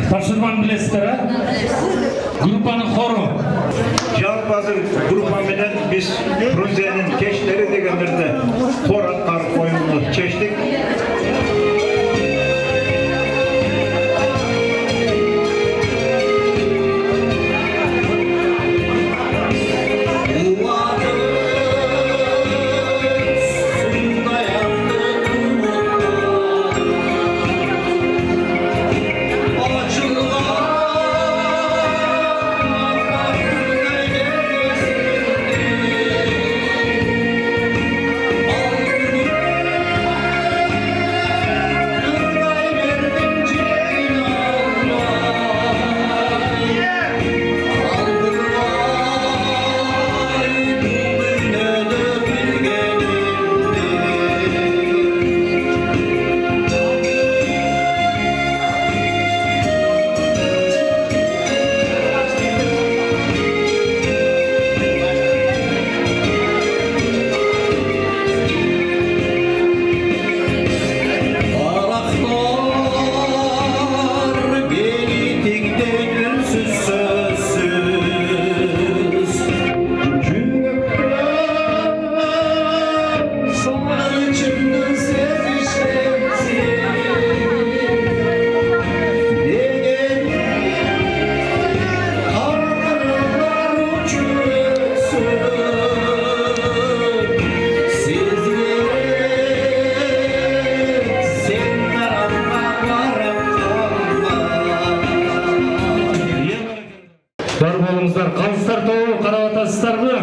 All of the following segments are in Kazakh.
Tapşırman bilesizler ha? Gruppanın xoru. Жалпазыр группа менен биз Грузиянын кештери дегендерде хор аткарып коюуну чечтик. Бар болуңуздар, калыстар тобу карап атасыздарбы?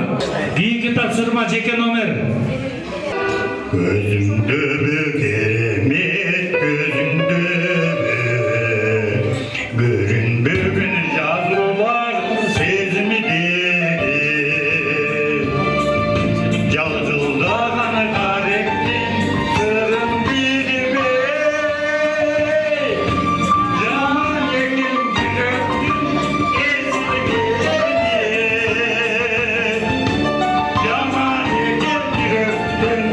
Кийинки тапшырма жеке номер. Gözümdü keremet gözümdü görün bugün yazılar sezmidi yazıldağına karektin sırrım bilme zaman yekin gülektün esmedi zaman yekin gülektün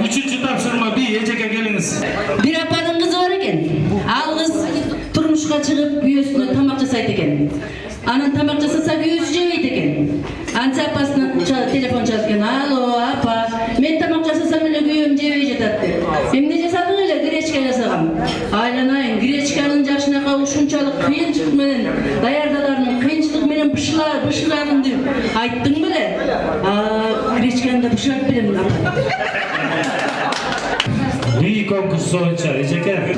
Üçüncü tapşırma bir Ecek'e geliniz. Bir apanın kızı var eken. Al kız turmuşka çıkıp güyösüne tamak jasayt eken. Anın tamak jasasa güyösü jebeyt eken. Ansa apasına telefon çalıp eken. Alo apa, men tamak jasasam ele güyöm jebey jatat dep. Emne jasadın ele greçka jasagam. Aylanayın, greçkanın jaşına kavuşunçalık kıyınçılık menen, dayardalarının kıyınçılık menen bışılarım dep. Ayttın bile. Greçkanı da bışırak bilemin apa. Bir konkurs sonuçta Ecek'e.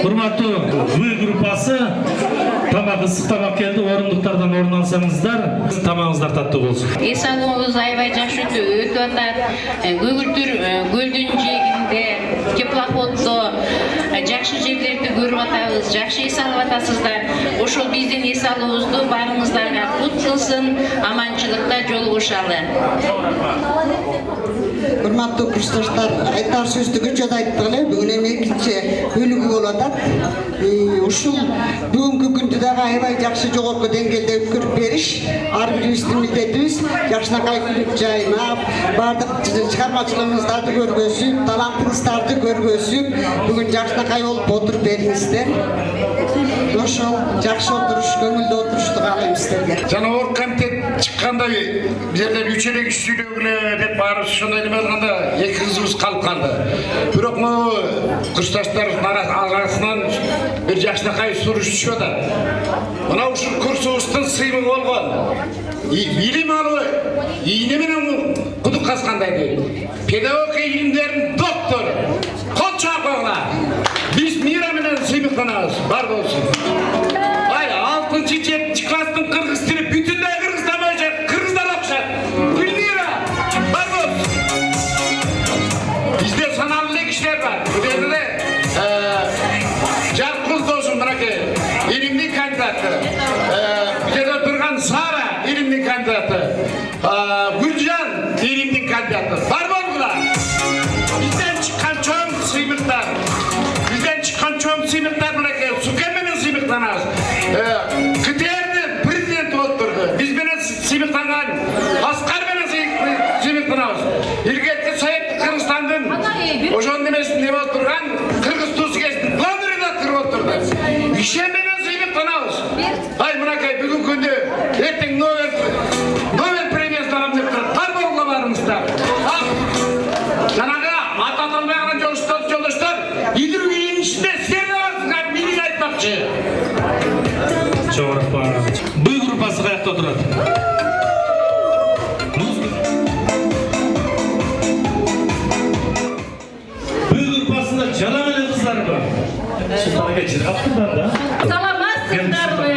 Hurmatlı V группасы тамақ ысық тамақ келді. Орындықтардан орын алсаңыздар, тамағыңыздар татты болсын. Эсалуңуз аябай жакшы өтүп атат. Көгүлтүр көлдүн жээгинде теплоходдо жакшы жерлерди көрүп атабыз. Жакшы эс алып атасыздар. Ошол биздин эс алуубузду баарыңыздарга кут кылсын, аманчылыкта жолугушалы. Hurmatlı kuştaşlar, aytar sözlüğü joda ayttılar. Bugün hem ekінші bölügü oladak. Uşul bugünkü gündü de aябай жақсы жогорку деңгээлде өткөрүп бериш. Ар бирибиздин милдетибиз жакшынакай күлүп жайнап, бардык чыгармачылыгыңыздарды көргөзүп, талантыңыздарды көргөзүп, бүгүн жакшынакай болуп отуруп бериңиздер. Ошол жакшы отуруш, көңүлдүү отурушту каалайм сиздерге. Жана ор комитет чыкканда жерде үчөлөк иш сүйлөгүлө деп барып ошондой неме кылганда эки кызыбыз калып калды. Бирок могу курсташтар арасынан бир жакшынакай суруш түшүп атат. Мына ушул курсубуздун сыймыгы болгон. Илим алуу ийне менен кудук казгандай дейт. Педагогика илимдеринин доктору. Кол чапагыла. Биз мира менен сыймыктанабыз. Бар болсун. Ай, 6-7 класстын кыргыз тили бүтүндөй кыргыздан боюнча кыргыздар окшот. Гүлмира. Бар болсун. Бизде саналуу эле кишилер бар. Бул жерде Жаркул досум мынакей илимдин кандидаты. Бул жерде турган Сара илимдин кандидаты. Гүлжан илимдин кандидаты. Бар болгула. Бизден чыккан чоң сыймыктар. Бизден чыккан чоң сыймыктар мынакей Сукен менен сыймыктанабыз. КТРдин президенти отурду. Биз менен сыймыктанган Аскар менен сыймыктанабыз. Илгерки Совет Кыргызстандын ошонун немесин неме отурган кыргыз тускесин главный редактор отурду. Ишен менен сыймыктанабыз. Ай мынакей бүгүнкү күндө эртең Нобель премиясын алам деп турат. Бар болгула барыңыздар. Жанагы аты аталбаган жолдоштор идир кийин ичинде сиздер да барсыңар, менин айтмакчы. Чоң рахмат. В группасы каякта турат? В группасында жана менен кыздар бар. Султанбек чыргаптырдар да. Саламатсыздарбы?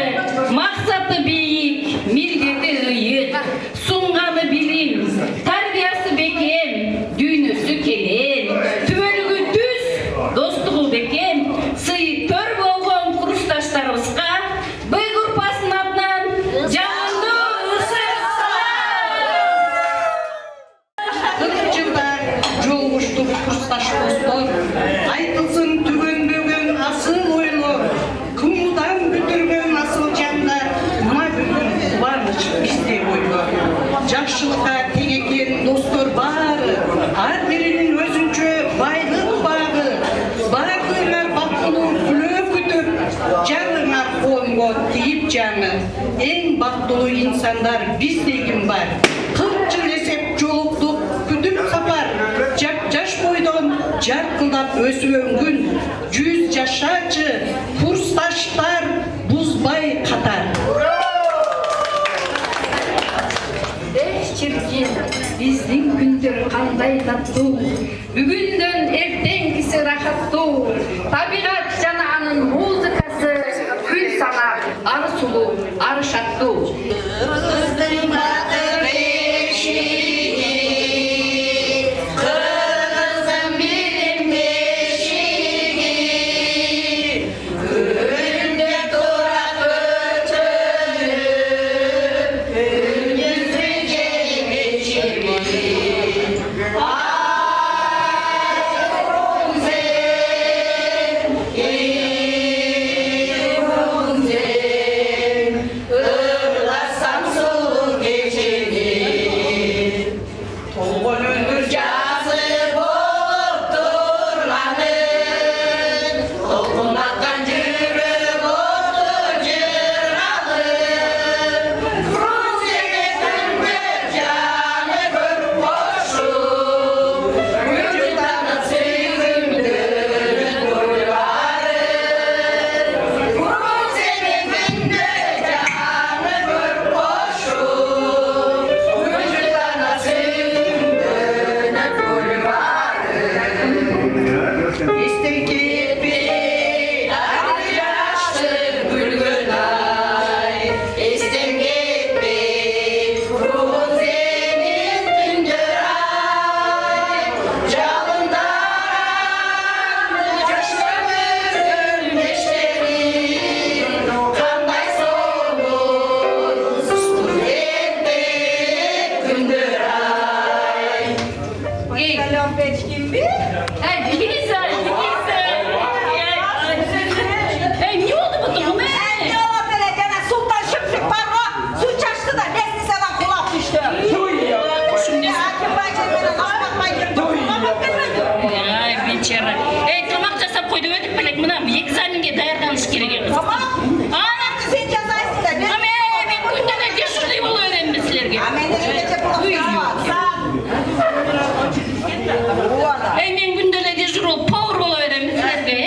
Максаты бийик, милдети ыйык, сунганы билим, тарбиясы бекем, дүйнөсү келен, түбөлүгү түз, достугу бекем, сый төр болгон курсташтарыбызга Б группасынын атынан жагымдуу ысык салам. 40 жылда жолугуштук курсташ достор, айтылсын түгөнбөгөн асыл ойлор, кумудан бүтүргөн асыл жандар, мына бүгүн кубаныч бизде ойлор. Жакшылыкка тең экен достор баары, ар биринин өзүнчө байлык багы, баардыгыңар бактылуу күлөө күтүп, жаңыңар коомго тийип жаңы. Эң бактылуу инсандар бизде ким бар? 40 жыл эсеп жолуктук, күтүп сапар, жаш бойдон жаркылдап өсүп өнгүн, 100 жашачы курсташтар бузбай катар. Чиркин, биздин күндөр кандай таттуу, бүгүндөн эртеңкиси рахаттуу, табигат жана анын музыкасы күн санап, ары сулуу, ары шаттуу. Samsung içeri. Tamak жасап қойды өтіп білек, мына экзаменге даярданыш керек емес. Sen yazayısın da. Мен күнделе дежурный болу беремін мен сілерге. Мен күнделе дежур болып, повар болу беремін сілерге.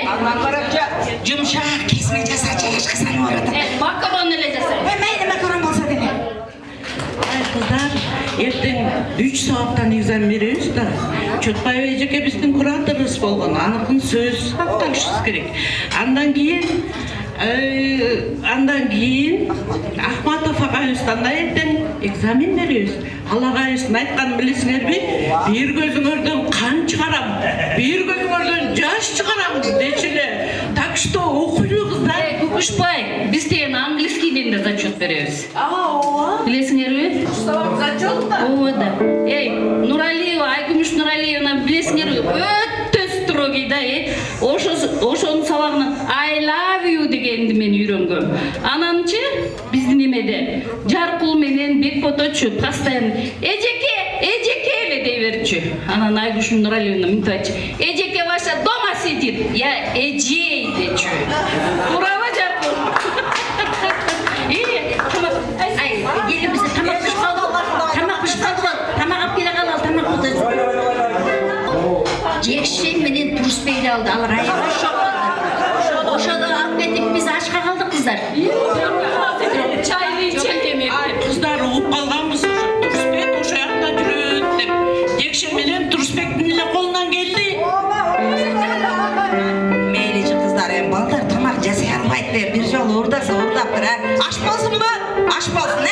Жұмшақ kesme жасачы ешқы салып орады. Макарон эле жасайм. Мейлі макарон болса деме. Kızlar, erten 3 saatten examen veriyoruz da Çötbay Ejeke bizden kuratörümüz bolğan, anıqın söz haftalışız gerek. Andan keyin Ahmatov Agayüstan'da erten examen veriyoruz. Allah Agayüstün aytkanын bilesiңерби? Bir gözüңөрдөн kan çıkaram, bir gözüңөрдөн жаш çıkaram дечиле. Так что окуйлуу кыздар. Кукушбай, биз тегин английскийден да зачет беребиз. Билесиңерби? Зачет да? Ооба да. Нуралиева, Айкүмүш Нуралиевна билесиңерби? Өтө строгий да, ошонун сабагынан I love you дегенди мен үйрөнгөм. Ананчы биздин эмеде Жаркул менен Бекботочу постоянно эжеке дей берчү. Анан Айкүмүш Нуралиевна мынтип айтчу. Эжеке ваша дома сидит, я эжей дечү. Туурабы Жаркул? Gelin bize tamak pişman ol. Tamak alıp gele kalal, tamak oldu. Cekşen menen Turusbeyli aldı, alır ayağına şok oldu. Oşada alıp ettik, biz aşka kaldık kızlar. Çayını içelim. Kızlar uğup kalganmız. Turusbek oşa yakta жүрөт деп. Жекшен менен Turusbектин эле колунан келди. Meylici kızlar en balдар tamak жасай албайт деп bir жолу урдаса урлап тур. Аш болсунбу? Аш болсун,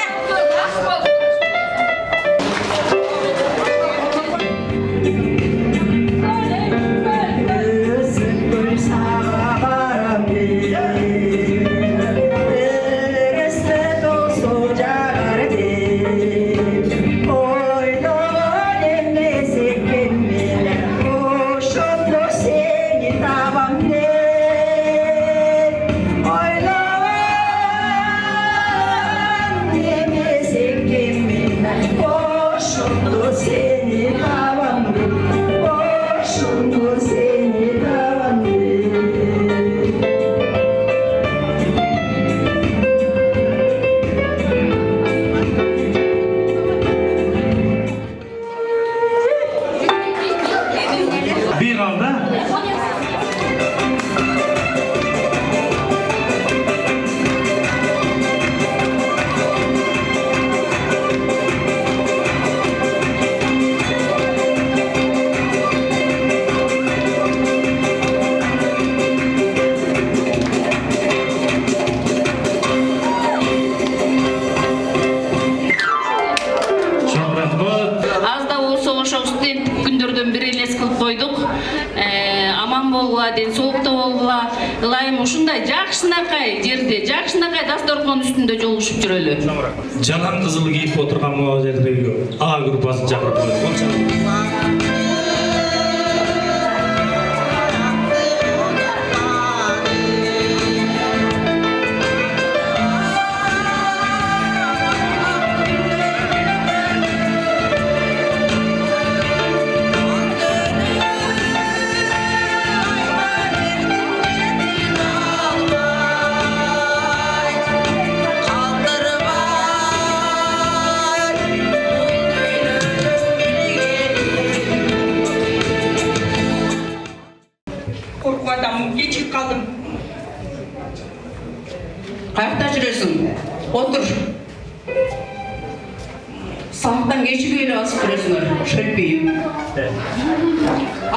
Bir kaldı. Çok rahmat. Az da болсо ошо студенттик күндөрдөн бир элес кылып койдук. Аман болгула, ден соолукта болгула. Ылайым ушундай жакшынакай жерде, жакшынакай дасторкон үстүндө жолугушуп жүрөлү. Жалан кызыл кийип отурган муажердеги А группасын чакырып коет. Korku adamım, geçip kaldım. Kayakta жүрөсүң? Otur. Сабактан кечип эле басып жүрөсүңөр, шөлпөйүп.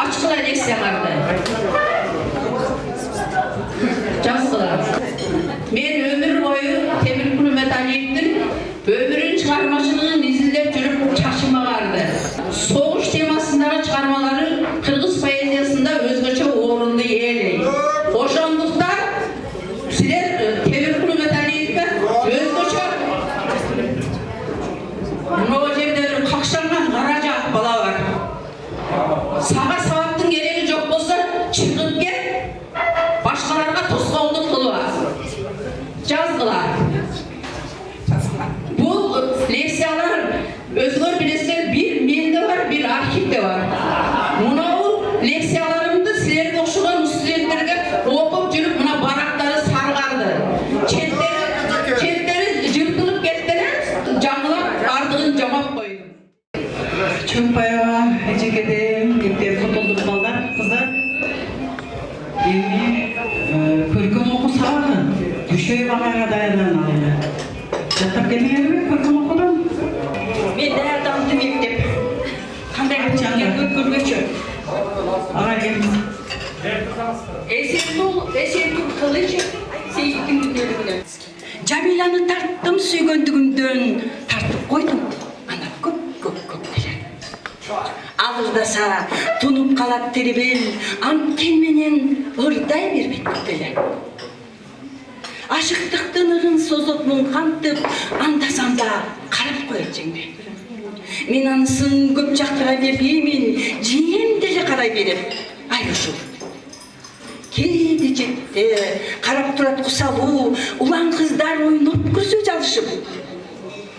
Ачкыла лекцияларды. Жазгыла. Мен өмүр бою Темиркул Металиевдин өмүрүн чыгармачылыгын изилдеп жүрүп чачыма барды. Согуш темасындагы чыгармалары кыргыз поэзиясында өзгөчө орунду ээлейт. Ошондуктан силер Темиркул Металиевге өзгөчө могу жерде бир какшанган каражат бала бар. Сага сабактын кереги жок болсо Көркем oku sağladın. Düşey bakaya dayanan aldı. Yatak gelmeyelim mi körküm okudan? мен даярданды мектеп кандай кылчаңга көргөчү Ağayım. эсептул кылыч сейиттин күнделигинен жамиланы тарттым сүйгөндүгүмдөн тартып койдум ана көп келет агылдаса тунуп калат тербел анткени менен ырдай бербейт деле ашыктыктын ырын созотмун кантип анда санда карап коет жеңме мен анысын көп жактыра бербеймин жием деле карай берем ай ушул кээде жетте карап турат кусалуу улан кыздар ойноп көрсө жалышып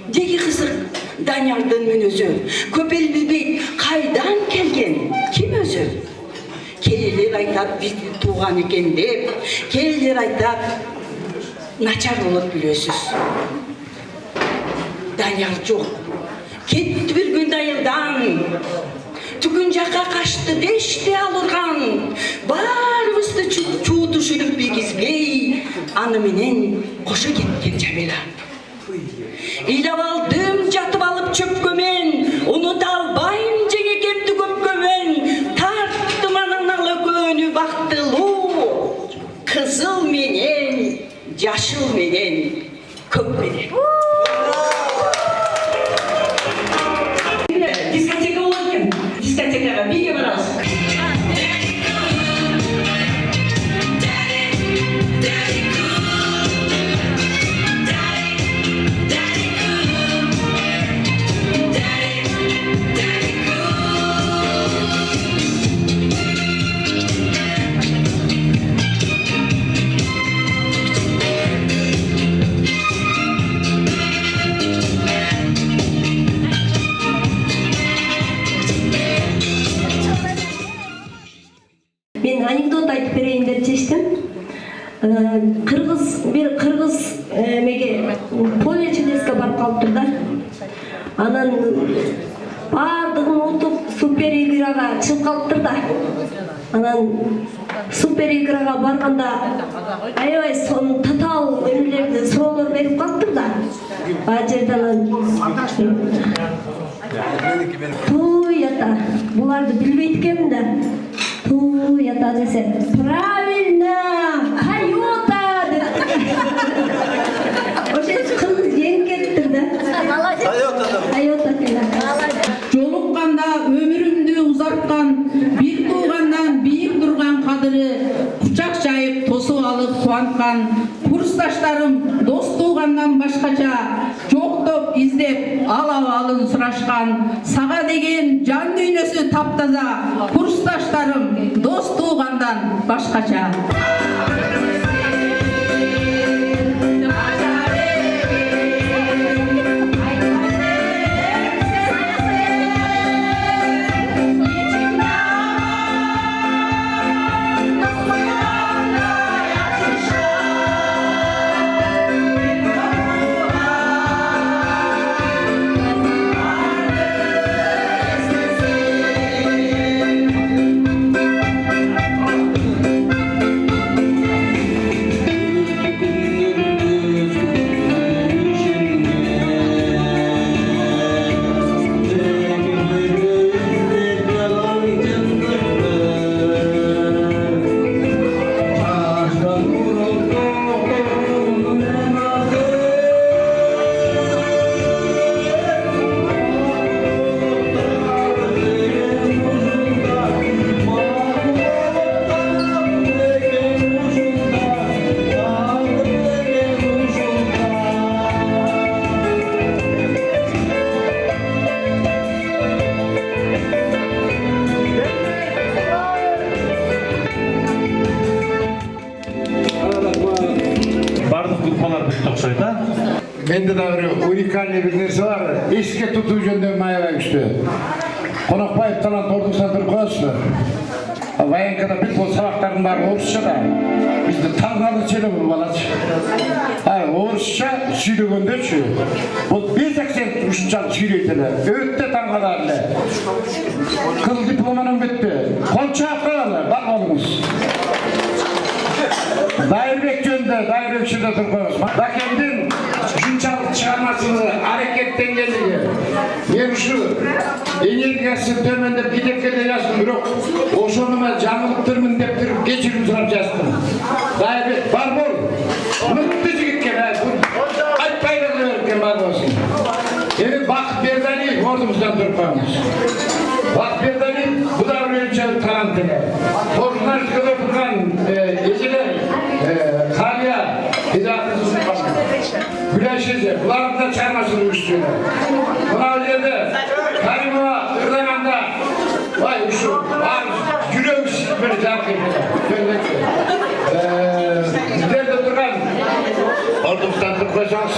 деги кызык Даниярдын мүнөзү көп эл билбейт кайдан келген ким өзү кээлер айтат бизди тууган экен деп кээлер айтат начар болот билесиз Данияр жок кетти бир күн айылдан түгүн жакка качты дешти алырган баарыбызды чуутушуруп бийгизбей аны менен кошо кеткен Жамила ыйлап алдым жатып алып чөпкө мен унута албайм жеңекемди көпкө мен тарттым анан ал экөөнү бактылуу кызыл менен жашыл менен көк менен дискотека болот экен дискотекага бирге барабыз Мен анекдот айтып берейин деп чечтим. Bir Kırgız поле чудеске барып калыптыр да. Анан бардыгын утуп супер играга чыгып калыптыр да. Анан супер играга барганда аябай сонун татаал эмелерди суроолор берип калыптыр да. Ал жерден туй ата буларды билбейт экенмин да. Туй ата десе правильно Тойота деп ошо кыз жеңип кетти да. Тойота Жолукканда өмүрүмдү узарткан бир туугандан бийик турган кадыры кучак жайып тосуп алып кубанткан курсташтарым дос туугандан башкача жоктоп издеп ал абалын сурашкан сага деген жан дүйнөсү таптаза курсташтарым дос туугандан башкача Mende de bir unikальный bir nerse var. Eske tutuğu jönden mayava güçtü. Konakbayıp talan torduksan bir koyasın. Vayankada bir bol sabakların var Oğuzça da. Bizde tanrılı çeli bu balaç. Oğuzça süydüğünde şu. Bu bir aksen uçucan süydüler. Öğütte tanrılarla. Kıl diplomanın bitti. Kolça yapıyorlar. Bak oğlumuz. içinde durmuyoruz. Bakendin şunçalık çıkarmasını hareketten geldi. Ben şu energiyası tömendep gidekede yazdım yok. O sonuma canlıktırmın dep durup geçirim sırap yazdım. Daha bir var bol. Mutlu jigitken aytpayla kılarken var olsun. Yani Vakıf Berdali ordumuzdan durup koymuş. Vakıf Berdali bu da ölçü tarantine. Ordular çıkıda oturan Eceler, Kaliya, Hizatlısı Sultan, Güleş Ece, bunların da çarmasını uyuşturuyorlar. Buna öyle Karimova, Irdananda, vay şu, var, gülüyormuş böyle can kıyımda. Bizler de duran, ordumuzdan durup koyacağız.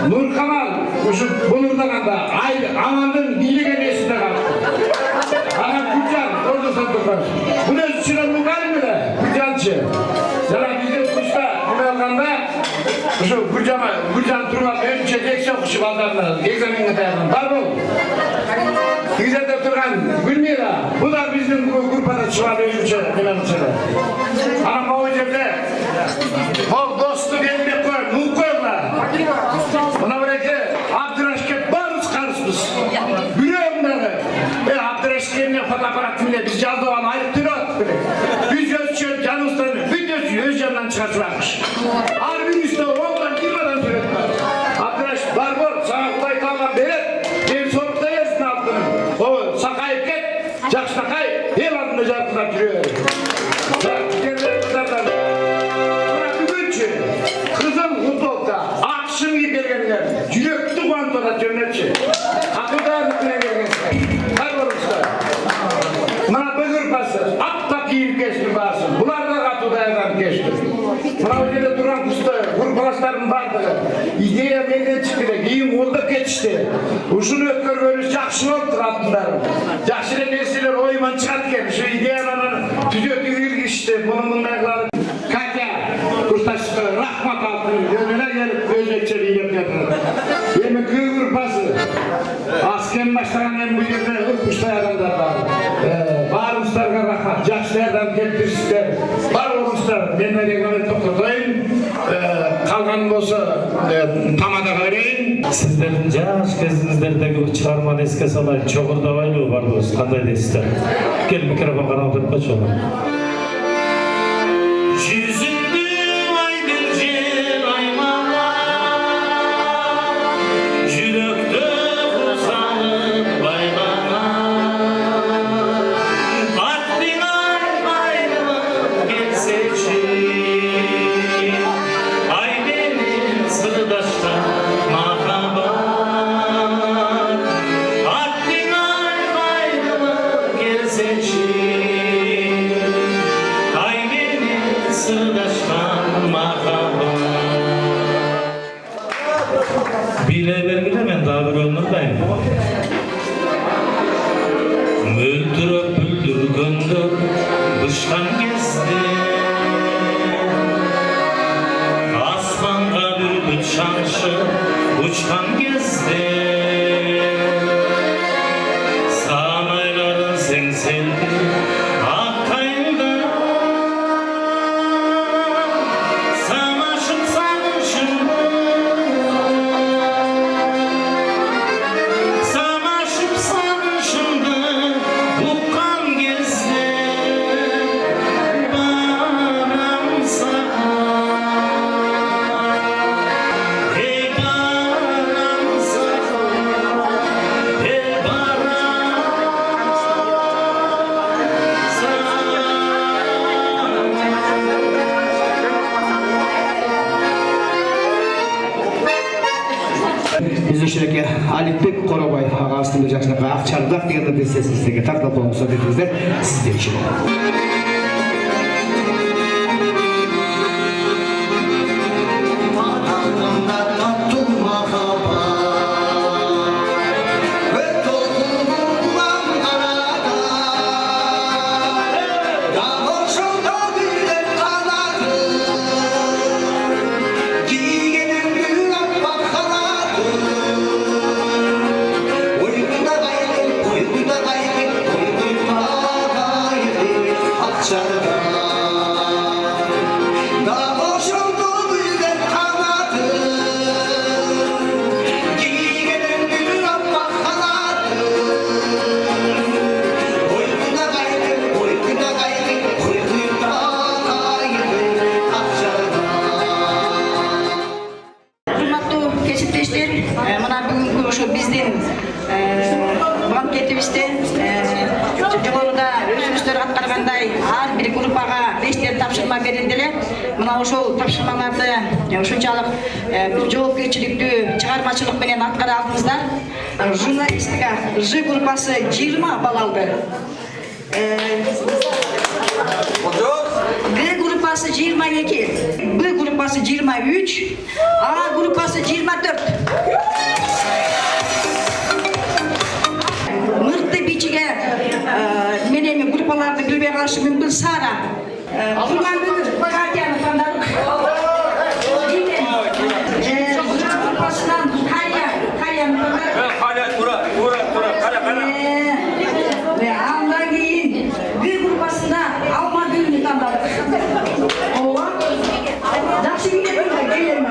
Nur Kamal, şu bulurdan anda, amanın dili gelesinde kaldı. Ana Gülcan, orada satırlar. Bu ne içine Mugal mı da? Gülcançı. Sana bizim kuşta, Mugal'da, şu Gülcan Turma, önce eksen kuşu baldarlar, egzaminine dayanın. Var bu. Güzelde oturan Gülmira, bu da bizim grupada çıvan önce Mugal'da. Ana o cebde, o dostu gelmek koy, mu koyurlar. Buna bırakı, Abdüraşke barız karışmış. Biliyorum bunları. Abdüraşke'nin fotoğrafını biz yazdı olan ayıptır o. Biz ölçüyoruz, can ustalarını, bütün öz canından çıkartırlarmış. Harbin üstüne ondan girmeden söyletmez. Abdüraş, barbor, sana kulay tamam verir. Bir sorukta yersin altını. O sakayıp git, jakştakay, el adında jarkıdan giriyor. Kızım Hudol'da, akşam gibi gelgenler, yürekli kuantoda cömertçi. Akılda rüküne gelgenler. Kaybolmuşlar. Bana bögür bası, at giyip geçti basın. Bunlar da katıda yazan geçti. Buna öyle duran kusta, kurbalasların vardı. İdeya benden çıktı, giyim oldu geçti. Uşunu ötkör görüş, jakşın oldu katınlarım. Jakşı'nın nesiler oyman çıkat gelmiş. Şu ideyalarının tüzötü geçti. Bunun ayakları. Katya, Kustaş'ta rahmat altını önüne gelip gözekçeliği yapıyorlar. Yemin kıyır bası. Asken başlarından bu yerde ırkmışlar adamlar var. Bağırmışlarga rahmat, yaşlardan getirmişler. Var olmuşlar, ben de reklamı toplatayım. Kalgan olsa tamada vereyim. Sizlerin yaş kezinizlerdeki çıkarmanı eske salayın. Çoğurda vaylı var dost, kanday deysizler. Gel mikrofon kanal tutmaç olur. Bile vergide ben daha bir önündeyim. Müldürüp büldür gündür bışkan gezdi. Asmanga bürgüt şanşı uçkan gezdi. Sanayların sengseldi akkayında. Samaşıp sanışım. Bizde Alipbek Korobay ağasını jaksınakka Akçardak degende bir sesizliğe tartılıp olmuşsa dedinizler sizler için. жолу да өзүңүздөр аткаргандай ар бир группага 5 тапшырма берилди. Мына ошол тапшырмаларды ушунчалык жоопкерчиликтүү чыгармачылык менен аткара алдыңыздар. Журналистика Ж группасы 20 балл алды. Г группасы 22, Б группасы 23, А группасы 24. Мыкты бичиге менен группаларды билбей калышы мүмкүн Сара. Турган партияны тандадык. Группасынан Калияны тандадык. Андан кийин Г группасында Алмагүлдү тандадык. Ооба. Жакшы билет келем.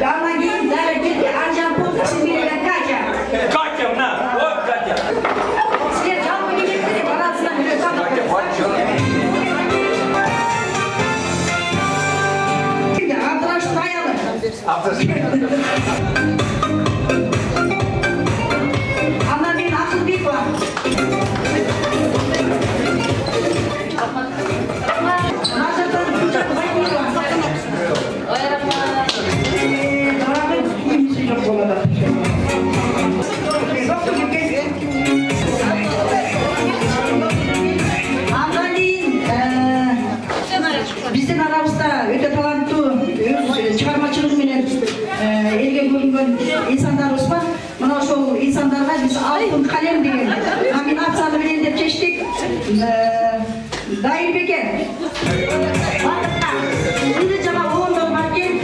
Андан кийин дагы кетти Анжан Полкасын билеген Катя. Катя, мына, вот Катя. Силер жалпы билетти, барасыздар билет тандадык. Абдыраштын аялы. Андан кийин Акылбекова. Назардан Байкулова. Андан кийин биздин арабызда өтө таланттуу өз чыгармачылыгы менен элге көрүнгөн инсандарыбыз бар. Мына ошол инсандарга биз алтын калем деген номинацияны белгилеп чечтик. Дайыр беке. Ылды жана оңдор бар экен.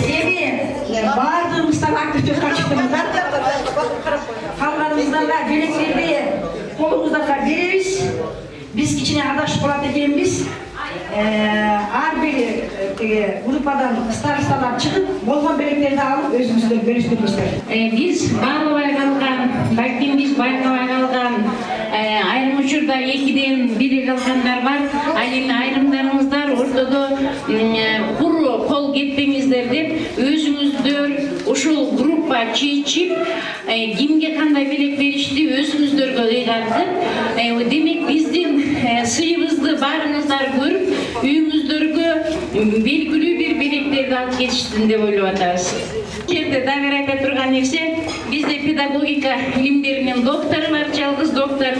Эми баардыгыңыздар активдер чыктыңыздар. Калганыңыздарга белектерди колуңуздарга беребиз. Биз кичине адашып калат экенбиз. Ар бир группадан старосталар чыгып, болгон белектерди алып өзүңүздөр бөлүштүрүңүздөр. Биз баалабай калган, балким биз байкабай калган, айрым учурда 2ден 1 калгандар бар. Ал эми айрымдарыңыздар ортодо куру кол кетпеңиздер деп өзүңүздөр ушул группа чечип, кимге кандай белек беришти өзүңүздөргө ыйгарды. Демек биздин сыйыбызды баарыңыздар көрүп, үйүңүздөргө белгилүү бир белектерди алып кетиштин деп ойлоп атабыз. Жерде дагы айта турган нерсе, бизде педагогика илимдеринин доктору бар, жалгыз доктор.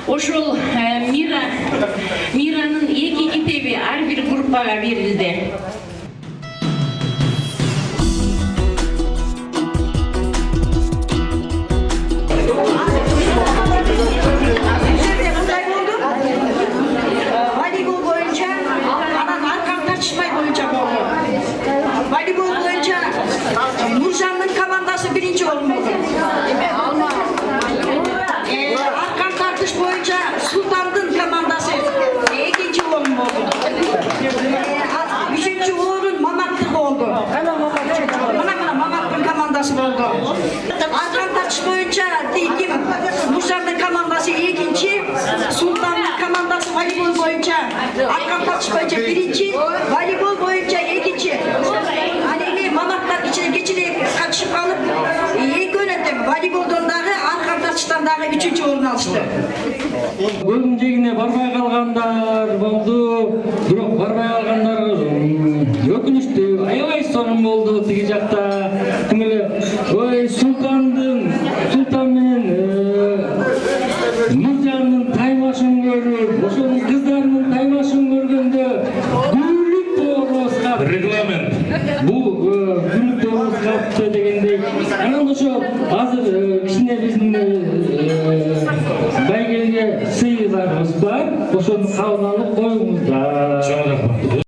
Ошол Миранын 2 китеби ар бир группага берилди. Волейбол боюнча, анан аркан тартышмай боюнча болду. Волейбол боюнча Нуржандын командасы 1-чи орун болду. Аркан тартыш боюнча Султандын командасы 2-чи орун болду. 3-чү орун Маматтык болду. Мына Маматтын командасы болду. Аркан тартыш боюнча Нуржандын командасы 2-чи, Султандын командасы волейбол боюнча аркан тартыш боюнча 1-чи, волейбол боюнча 2-чи. Ал эми Маматтар кичине катышып калып, экөөнө тең волейболдон дагы аркан тартыштан дагы 3-чү орун алышты. Көзүм жегине барбай калгандар болду, бирок барбай калгандар өкүнүчтүү, аябай сонун болду тиги жакта. Ким эле, ой Султан менен Нуржандын таймашын көрүп, ошол кыздарынын таймашын көргөндө гүлүп тоорубуз кап. Регламент. Бул гүлүп тоорубуз капты дегендей. Анан ошо азыр кичине биздин байгеге сыйларыбыз бар. Ошону кабыл алып коюңуздар. Чоң рахмат.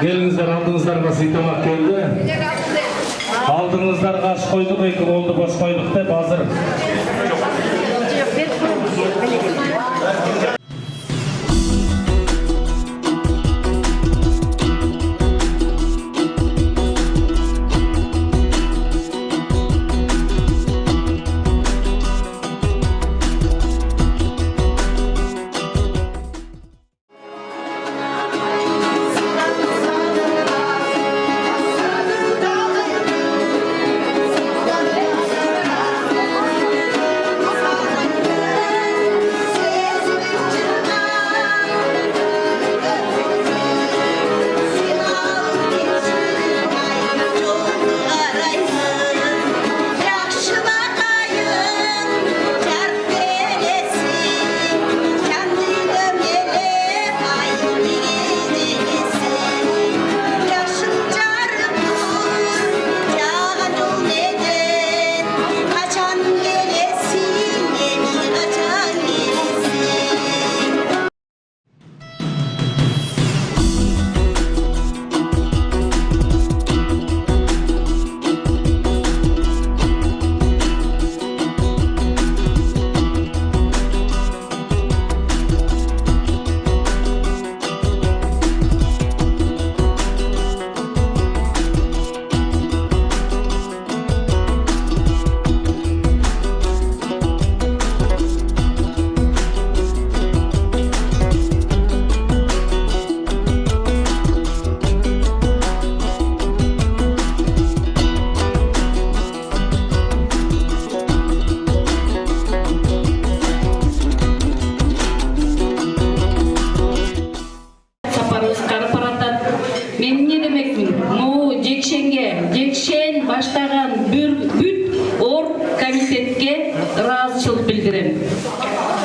Gelingizler, aldığınızlarga sыйтамак келdi. Aldığınızlarga аш koyduk, 2 boldu boş koyduk dep hazır. Жекшен баштаган бүт ор комитетке ыраазычылык билдирем.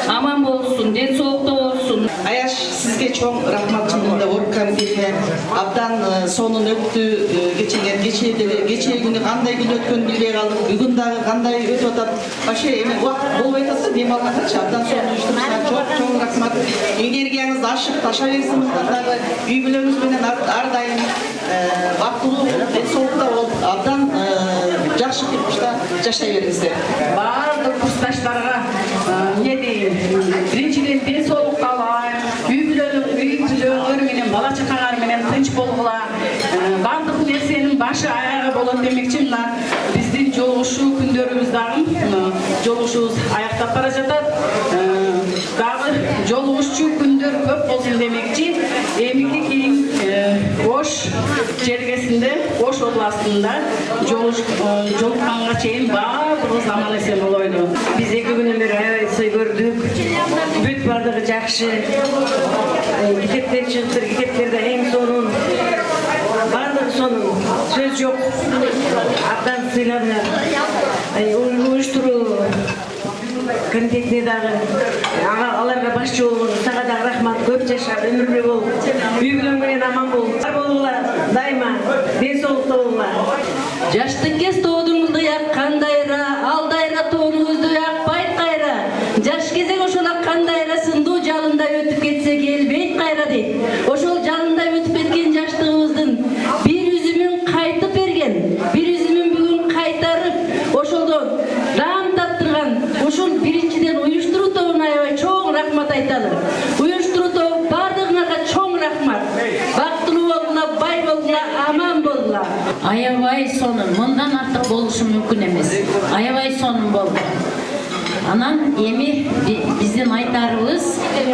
Аман болсун, ден соолукта болсун. Аяш сизге чоң рахматчылыгында орг комитетине абдан сонун өттү, кечээ күнү кандай күн өткөнүн билбей калдык. Бүгүн дагы кандай өтүп атат. Вообще эми убакыт болбой атат, дем алгачы абдан сонун уюштурушкан чоң рахмат. Энергияңыз ашык таша берсин, дагы үй бүлөңүз менен ар дайым бактылуу, ден соолукта болуп, абдан жакшы турмушта жашай бериңиздер. Бардык курсташтарга эмне дейм, биринчиден ден соолук каалайм, үй бүлөлөр менен бала чакаңар менен тынч болгула, бардык нерсенин башы аягы болот демекчи. Мына биздин жолугушуу күндөрүбүз дагы жолугушуубуз аяктап бара жатат. Дагы жолугушчу күндөр көп болсун демекчи. Эмики кийин Ош жергесинде, Ош областында жолукканга чейин баардыгыбыз аман эсен болойлу. Биз 2 күнүн бери аябай сый көрдүк. Бүт бардыгы жакшы. Китептер чыгыптыр, китептерде эң сонун. Бардыгы сонун. Сөз жок. Абдан сыйланар. Уюштуруу комитетине дагы аларга башчы болгон сага дагы рахмат. Көп жаша, өмүрлүү бол. Үй бүлөң менен аман бол. Болгула дайыма ден соолукта болгула. Жаштык кез тоодуңузду яккандайра, алдайра тоонуңузду якпайт кайра. Жаш кезең ошол аккандайра сындуу жалында өтүп кетсе келбейт кайра дейт. Ошол жалында өтүп кеткен жаштыгыбыздын бир үзүмүн кайтып берген, бир үзүмүн бүгүн кайтарып, ошолдон даам таптырган ушул биринчиден уюштуруу тобуна аябай чоң рахмат айталы. Уюштуруу тобу бардыгыңарга чоң рахмат. Бактылуу болгула, бай болгула, аман болгула. Аябай сонун, мындан артык болушу мүмкүн эмес. Аябай сонун болду. Анан эми биздин айтарыбыз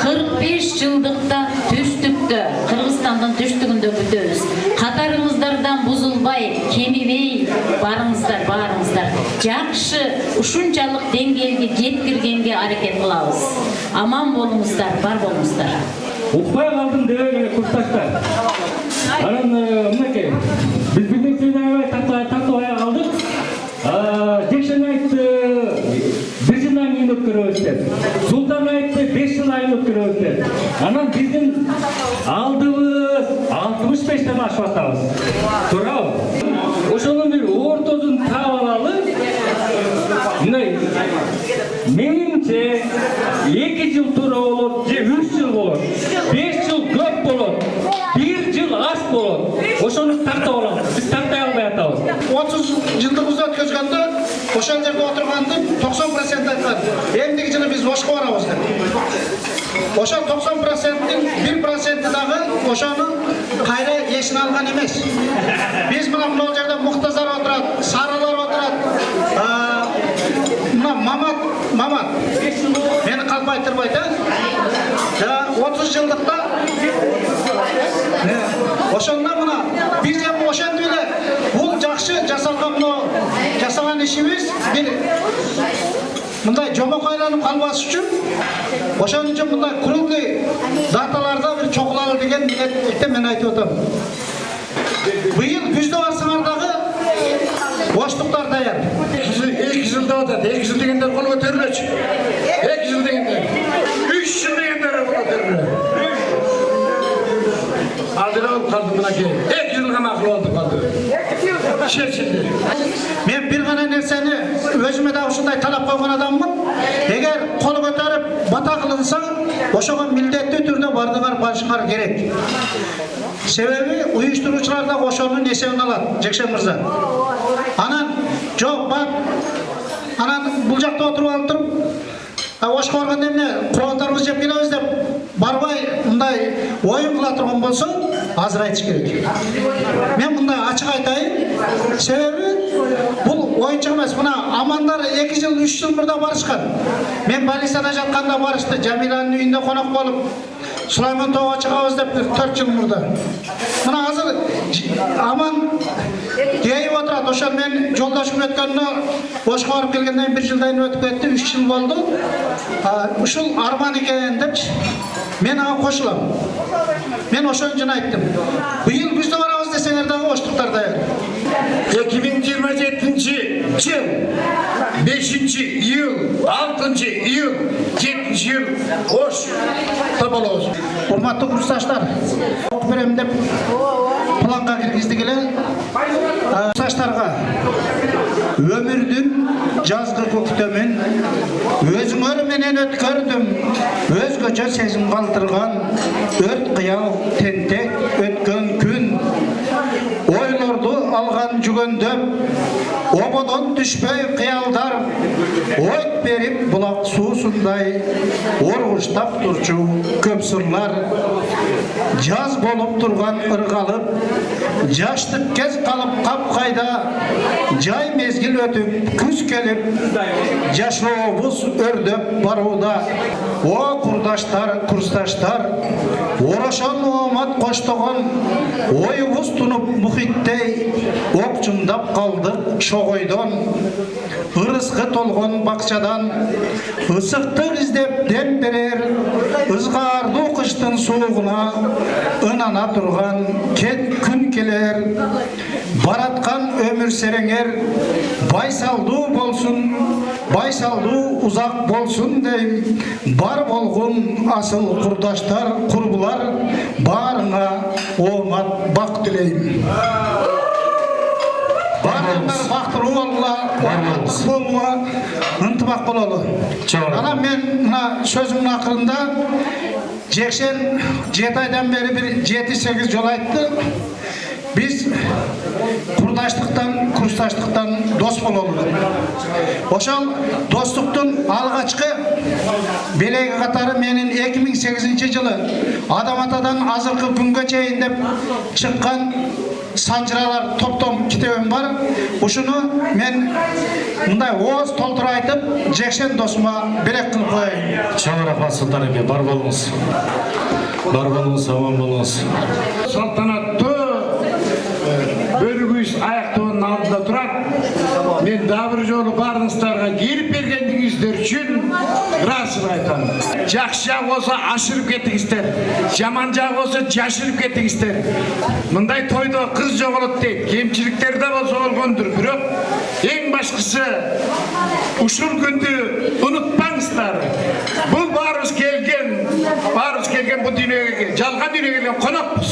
45 жылдыкта түштүктө, Кыргызстандын түштүгүндө күтөбүз. Катарыңыздардан бузулбай, кемибей барыңыздар, баарыңыздар. Жакшы ушунчалык деңгээлге жеткиргенге аракет кылабыз. Аман болуңуздар, бар болуңуздар. Укпай калдым дебегиле курсташтар. Анан мынакей, биз билдик аябай тартабай калдык. Жекшен айтты 1 жылдан кийин өткөрөбүз деп. Султан айтты 5 жылдан кийин өткөрөбүз деп. Анан биздин алдыбыз 65тен ашып атабыз. Туурабы? Ошонун бир ортосун таап алалы. Мындай менимче 2 жыл туура болот же 3 жыл болот. 5 жыл көп болот. 1 жыл аз болот. ошону тактап алабыз. Биз тактай албай атабыз. 30 жылдыгыбызды өткözгөндө ошол жерде отургандын 90% айткан. Эмдиги жылы биз ошко барабыз деп. Ошол 90%-тин 1% дагы ошону кайра эсине алган эмес. Биз мына бул жерде муктазар отурат, сарылар отурат. Мына Мамат. Мени калпай турбайт, 30 жылдыкта ошондо мына биз эми ошентип эле бул жакшы жасаган ишибиз бир мындай жомокойлонуп калбаш үчүн ошон үчүн мындай круглый даталарда бир чогулалы деген ниетте мен айтып атам. Быйыл күздө барсаңар дагы боштуктар даяр. 2 жыл деп атат. 2 жыл дегендер кол көтөрүлөчү. 2 жыл дегендер. 3 жыл дегендер кол көтөрүлө. Алдыра алып калды мынакей. 2 жыл гана акыл алды калды. Чечилди. Мен бир гана нерсени өзүмө да ушундай талап койгон адаммын. Эгер кол көтөрүп бата кылынса, ошого милдеттүү түрдө бардыңар барышыңар керек. Себеби уюштуруучулар да ошонун эсебин алат, Жекшен мырза. Анан жок бап. Анан бул жакта отуруп алып туруп, ошко барганда эмне кубандарыбыз жеп келебиз деп барбай мындай оюн кыла турган болсо, азыр айтыш керек. Мен мындай ачык айтайын. Себеби бул оюнчук эмес. Мына амандар 2 жыл, 3 жыл мурда барышкан. Мен больницада жатканда барышты. Жамиланын үйүндө конок болуп, Сулайман тоого чыгабыз деп 4 жыл мурда. Мына азыр аман дейип отурат. Ошол мен жолдошум өткөндө ошко барып келгенден 1 жылдан өтүп кетти, 3 жыл болду. Ушул арман экен депчи. Мен ага кошулам. Мен ошон үчүн айттым. Быйыл күздө барабыз десеңер дагы боштуктар даяр. 2027 жыл 5 июль, 6 июль, 7 июль Ош табалабыз. Урматтуу курсташтар, берем деп планга киргиздик эле. Курсташтарга өмүрдүн жазгы көктөмүн өзүңөр менен өткөрдүм, өзгөчө сезим калтырган өрт кыял тентек өткөн күн. Ойлорду алган жүгөндөп, ободон түшпөй кыялдар, ойт берип булак суусундай оргуштап турчу көп сырлар. Жаз болуп турган ыргалып, жаштык кез калып капкайда, жай мезгил өтүп, күз келип, жашообуз өрдөп барууда. О курдаштар, курсташтар, орошон оомат коштогон, оюбуз тунуп мухиттей, окчундап калдык шогойдон. Ырыскы толгон бакчадан, ысыктык издеп дем берер, ызгаардуу кыштын суугуна ынана турган күн келер. Бараткан өмүр сереңер, байсалдуу болсун, байсалдуу узак болсун дейм. Бар болгон асыл курдаштар, курбулар, баарыңа оомат бак тилейм. Баарыңар бактыруу болула, ооматтык болууга ынтымак бололу. Анан мен мына сөзүмдүн акырында Жекшен 7 айдан бери бир 7-8 жол айтты. Biz kurdaşlıktan, kurstaşlıktan dost bololur. Oşal dostluktun algaçkı belegi katarı menin 2008 yılı Adam Atadan azırkı günge çeyin dep çıkkan sancıralar toptom kitabım var. Uşunu men mınday oğuz toldur aytıp Jekşen dostuma belek kılıp koyayım. Çağır Rahmat Sultan Eke, bar bolunuz. Bar bolunuz, aman bolunuz. Saltanatlı bölügüz ayaktoğunun altında durar. Men daha bir jolu barınızlarga gelip bergendiğinizler üçün rasını aytam. Жақсы болса ашырып кетіңіздер, жаман жақ болса жашырып кетіңіздер. Мындай тойда қыз жоғалады дейді, кемшіліктер де болса болғанdır. Бирок ең башқысы ушул күндү унутпаңыздар. Бұл барыбыз келген бұл дүниеге, жалған дүниеге келген қонақпыз.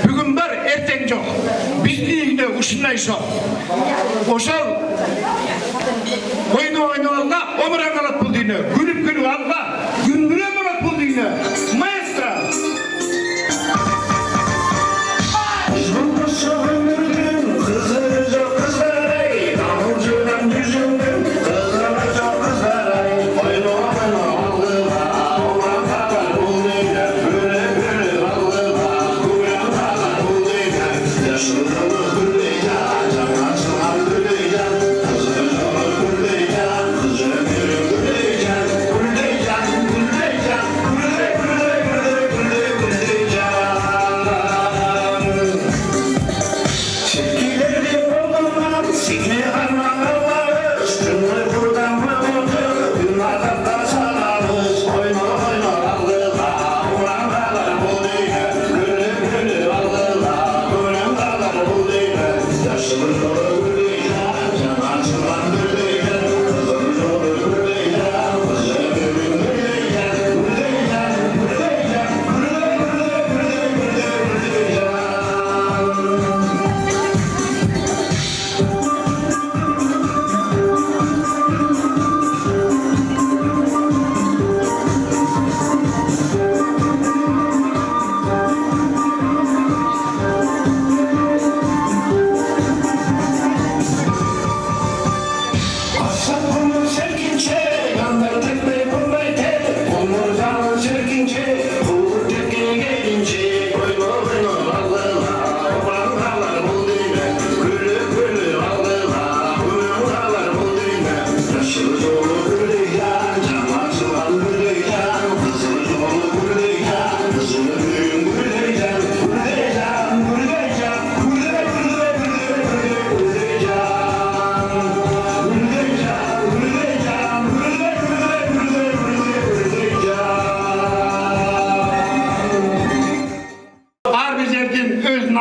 Бүгін бар, ертең жоқ. Біздің үйде ушундай жоқ. Ошол ойну алға, омыран алат бұл дүние. Күліп алға, күндүрө алат бұл дүние. Маэстро!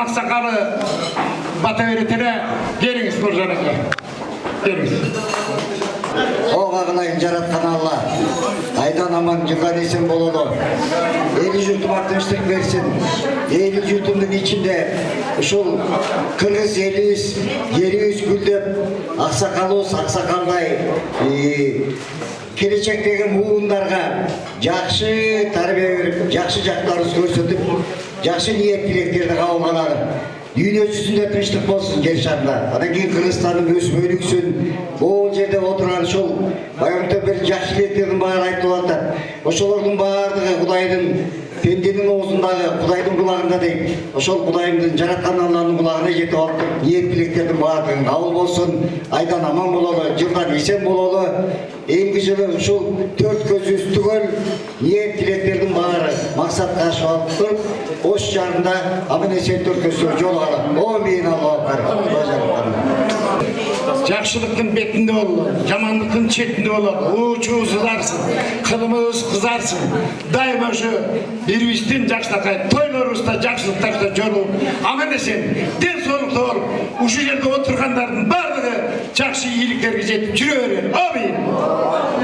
Aksakalı bata veretine geliniz Nurcan aka. Geliniz. Oğa kılayın jaratkan Allah. Aydan aman yıllar esen bololu. Eli yurtuma tınçlık versin. Eli yurtumun içinde uşul Kırgız eliyiz, yeriyiz güldep, aksakalız, aksakalday. Келечектегі буындарға жақсы тәрбие беріп, жақсы жақтарын көрсетіп, жақсы ниет тілектерді қабыл алады. Dünya жүзінде тыныштық болсын жер шарында. Анан кейін Кыргызстанның өсіп өнүксүн. Ол жерде отырған шол баягы бір жақсы тілектердің баары айтылып жатат. Ошолордун баардыгы Кудайдын пенденин оозундагы Кудайдын кулагында дейт. Ошол Кудайымдын жараткан Алланын кулагына жетип алып, ниет тілектердің баардыгы кабыл болсын. Айдан аман бололу, жылдан эсен бололу. Эми жылы ушул 4 көзү түгөл ниет тілектердің баары максатка ашып алып туруп, ош жарында аман эсен 4 көзү жол алып. Амин Аллаху акбар. Жақшылықтың бетінде бол, жамандықтың четінде болады. Учу сызарсың, қылымыз қызарсың. Дайыма şu birbirimizden жақсылыққа, тойларымызда жақсылықтарда жолу. Аман есен, ден соолукта болуп, ушул жерде отырғандардың барлығы жақсы ийликтерге жетип жүрө берер. Амин.